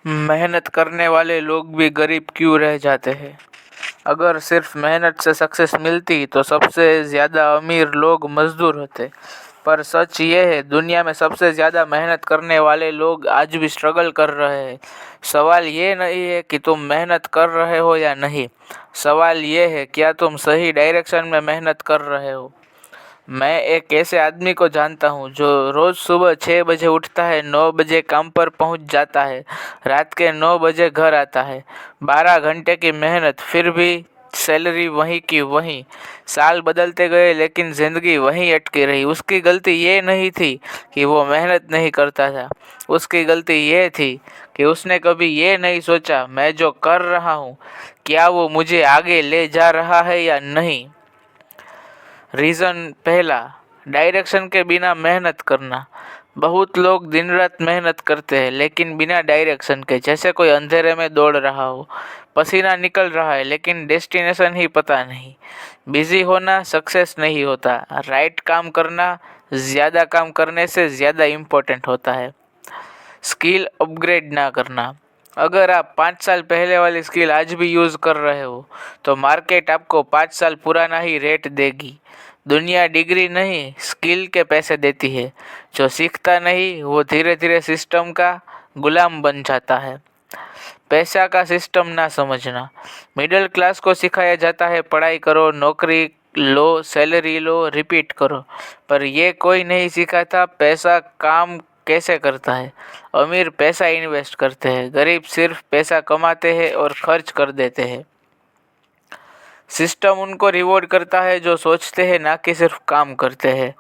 मेहनत करने वाले लोग भी गरीब क्यों रह जाते हैं। अगर सिर्फ मेहनत से सक्सेस मिलती तो सबसे ज़्यादा अमीर लोग मजदूर होते। पर सच ये है, दुनिया में सबसे ज़्यादा मेहनत करने वाले लोग आज भी स्ट्रगल कर रहे हैं। सवाल ये नहीं है कि तुम मेहनत कर रहे हो या नहीं, सवाल ये है क्या तुम सही डायरेक्शन में मेहनत कर रहे हो। मैं एक ऐसे आदमी को जानता हूँ जो रोज़ सुबह 6 बजे उठता है, 9 बजे काम पर पहुँच जाता है, रात के 9 बजे घर आता है। 12 घंटे की मेहनत, फिर भी सैलरी वहीं की वहीं। साल बदलते गए लेकिन ज़िंदगी वहीं अटकी रही। उसकी गलती ये नहीं थी कि वो मेहनत नहीं करता था, उसकी गलती ये थी कि उसने कभी ये नहीं सोचा मैं जो कर रहा हूँ क्या वो मुझे आगे ले जा रहा है या नहीं। रीज़न पहला, डायरेक्शन के बिना मेहनत करना। बहुत लोग दिन रात मेहनत करते हैं लेकिन बिना डायरेक्शन के, जैसे कोई अंधेरे में दौड़ रहा हो, पसीना निकल रहा है लेकिन डेस्टिनेशन ही पता नहीं। बिजी होना सक्सेस नहीं होता, राइट काम करना ज़्यादा काम करने से ज़्यादा इम्पोर्टेंट होता है। स्किल अपग्रेड ना करना। अगर आप 5 साल पहले वाली स्किल आज भी यूज़ कर रहे हो तो मार्केट आपको 5 साल पुराना ही रेट देगी। दुनिया डिग्री नहीं, स्किल के पैसे देती है। जो सीखता नहीं वो धीरे धीरे सिस्टम का गुलाम बन जाता है। पैसा का सिस्टम ना समझना। मिडिल क्लास को सिखाया जाता है पढ़ाई करो, नौकरी लो, सैलरी लो, रिपीट करो, पर ये कोई नहीं सिखाता पैसा काम कैसे करता है। अमीर पैसा इन्वेस्ट करते हैं, गरीब सिर्फ पैसा कमाते हैं और खर्च कर देते हैं। सिस्टम उनको रिवॉर्ड करता है जो सोचते हैं, ना कि सिर्फ काम करते हैं।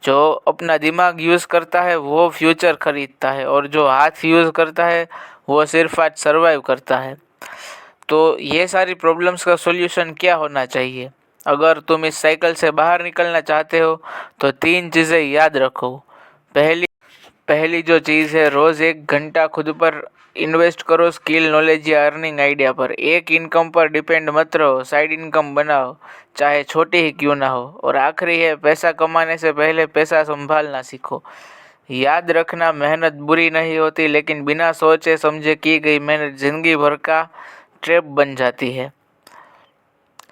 जो अपना दिमाग यूज़ करता है वो फ्यूचर खरीदता है और जो हाथ यूज़ करता है वो सिर्फ आज सर्वाइव करता है। तो ये सारी प्रॉब्लम्स का सॉल्यूशन क्या होना चाहिए। अगर तुम इस साइकिल से बाहर निकलना चाहते हो तो 3 चीज़ें याद रखो। पहली जो चीज़ है, रोज़ 1 घंटा खुद पर इन्वेस्ट करो, स्किल, नॉलेज या अर्निंग आइडिया पर। एक इनकम पर डिपेंड मत रहो, साइड इनकम बनाओ, चाहे छोटी ही क्यों ना हो। और आखिरी है, पैसा कमाने से पहले पैसा संभालना सीखो। याद रखना, मेहनत बुरी नहीं होती लेकिन बिना सोचे समझे की गई मेहनत ज़िंदगी भर का ट्रैप बन जाती है।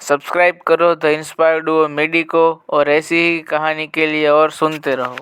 सब्सक्राइब करो द इंस्पायर्ड मेडी को और ऐसी ही कहानी के लिए और सुनते रहो।